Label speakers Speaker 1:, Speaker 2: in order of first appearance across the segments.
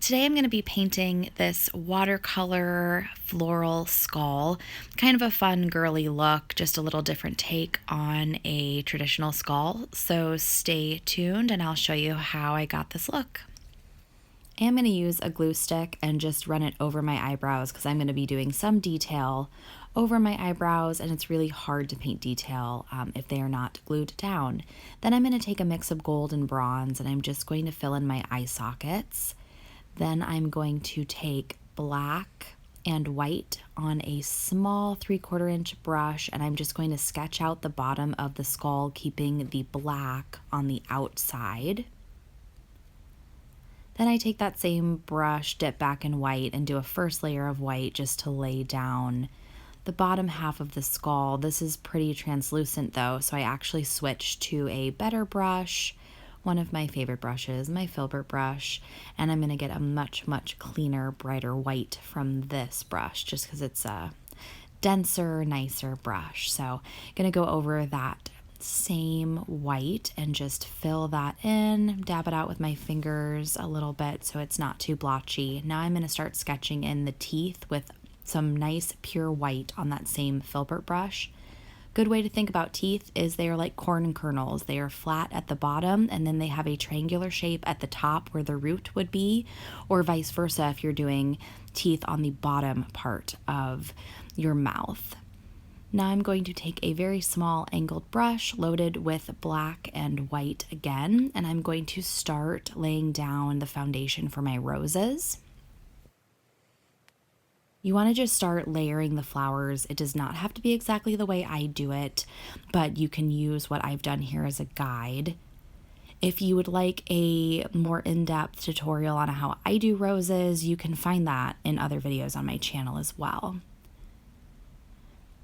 Speaker 1: Today I'm going to be painting this watercolor floral skull. Kind of a fun girly look, just a little different take on a traditional skull. So stay tuned and I'll show you how I got this look. I am going to use a glue stick and just run it over my eyebrows because I'm going to be doing some detail over my eyebrows, and it's really hard to paint detail if they are not glued down. Then I'm going to take a mix of gold and bronze and I'm just going to fill in my eye sockets. Then I'm going to take black and white on a small 3/4 inch brush, and I'm just going to sketch out the bottom of the skull, keeping the black on the outside. Then I take that same brush, dip back in white, and do a first layer of white just to lay down the bottom half of the skull. This is pretty translucent though, so I actually switched to a better brush, one of my favorite brushes, my Filbert brush, and I'm going to get a much cleaner, brighter white from this brush just because it's a denser, nicer brush. So I'm going to go over that same white and just fill that in, dab it out with my fingers a little bit so it's not too blotchy. Now I'm going to start sketching in the teeth with some nice pure white on that same Filbert brush. Good way to think about teeth is they are like corn kernels. They are flat at the bottom and then they have a triangular shape at the top where the root would be, or vice versa if you're doing teeth on the bottom part of your mouth. Now I'm going to take a very small angled brush loaded with black and white again, and I'm going to start laying down the foundation for my roses. You want to just start layering the flowers. It does not have to be exactly the way I do it, but you can use what I've done here as a guide. If you would like a more in-depth tutorial on how I do roses, you can find that in other videos on my channel as well.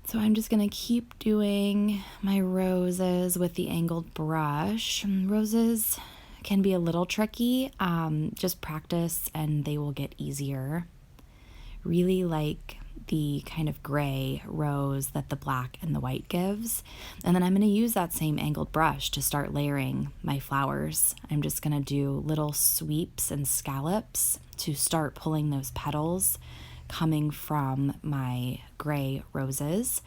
Speaker 1: So I'm just going to keep doing my roses with the angled brush. Roses can be a little tricky. Just practice and they will get easier. Really like the kind of gray rose that the black and the white gives. And then I'm going to use that same angled brush to start layering my flowers. I'm just going to do little sweeps and scallops to start pulling those petals coming from my gray roses.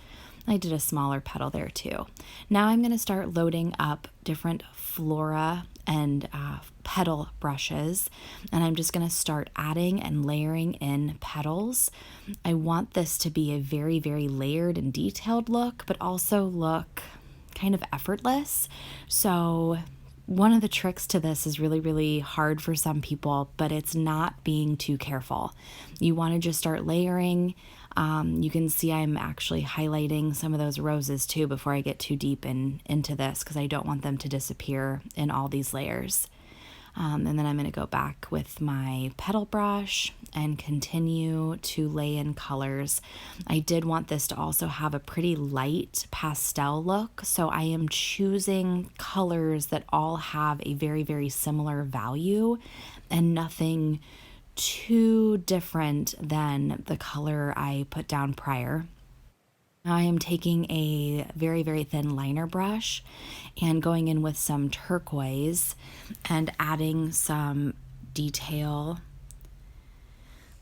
Speaker 1: I did a smaller petal there too. Now I'm going to start loading up different flora and petal brushes, and I'm just going to start adding and layering in petals. I want this to be a very layered and detailed look, but also look kind of effortless. So one of the tricks to this is really hard for some people, but it's not being too careful. You want to just start layering. You can see I'm actually highlighting some of those roses too before I get too deep into this because I don't want them to disappear in all these layers. And then I'm going to go back with my petal brush and continue to lay in colors. I did want this to also have a pretty light pastel look, so I am choosing colors that all have a very similar value and nothing too different than the color I put down prior. I am taking a very thin liner brush and going in with some turquoise and adding some detail,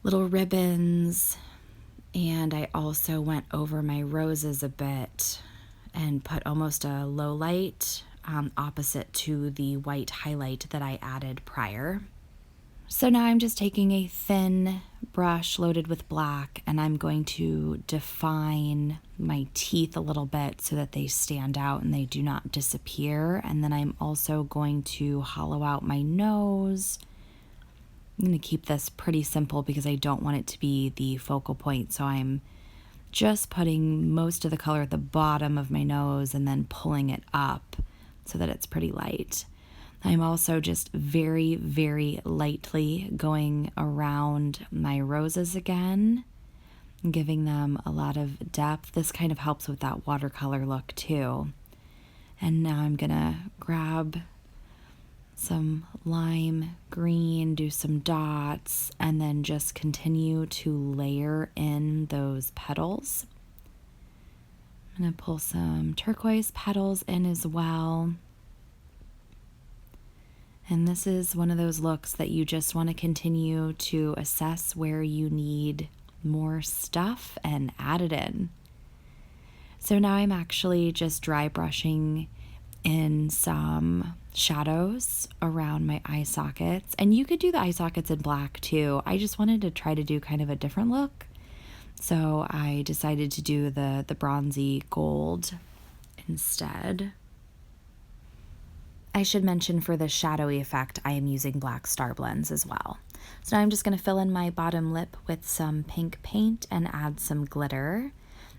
Speaker 1: little ribbons, and I also went over my roses a bit and put almost a low light opposite to the white highlight that I added prior. So now I'm just taking a thin brush loaded with black and I'm going to define my teeth a little bit so that they stand out and they do not disappear. And then I'm also going to hollow out my nose. I'm going to keep this pretty simple because I don't want it to be the focal point. So I'm just putting most of the color at the bottom of my nose and then pulling it up so that it's pretty light. I'm also just very lightly going around my roses again, giving them a lot of depth. This kind of helps with that watercolor look too. And now I'm gonna grab some lime green, do some dots, and then just continue to layer in those petals. I'm gonna pull some turquoise petals in as well. And this is one of those looks that you just want to continue to assess where you need more stuff and add it in. So now I'm actually just dry brushing in some shadows around my eye sockets. And you could do the eye sockets in black too. I just wanted to try to do kind of a different look. So I decided to do the bronzy gold instead. I should mention for the shadowy effect, I am using black StarBlends as well. So now I'm just going to fill in my bottom lip with some pink paint and add some glitter.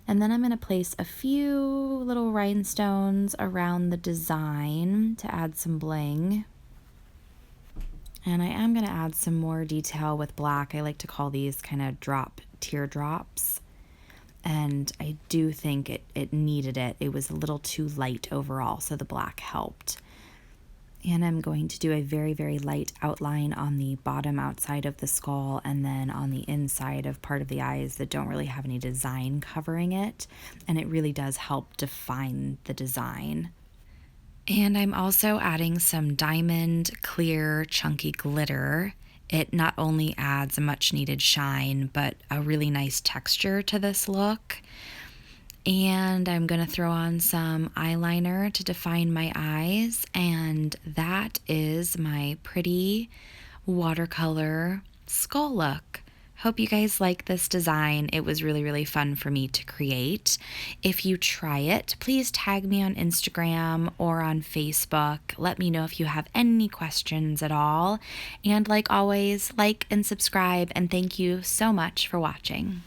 Speaker 1: And then I'm going to place a few little rhinestones around the design to add some bling. And I am going to add some more detail with black. I like to call these kind of teardrops. And I do think it needed it. It was a little too light overall, so the black helped. And I'm going to do a very, very light outline on the bottom outside of the skull and then on the inside of part of the eyes that don't really have any design covering it. And it really does help define the design. And I'm also adding some diamond clear chunky glitter. It not only adds a much needed shine, but a really nice texture to this look. And I'm going to throw on some eyeliner to define my eyes. And that is my pretty watercolor skull look. Hope you guys like this design. It was really, really fun for me to create. If you try it, please tag me on Instagram or on Facebook. Let me know if you have any questions at all. And like always, like and subscribe. And thank you so much for watching.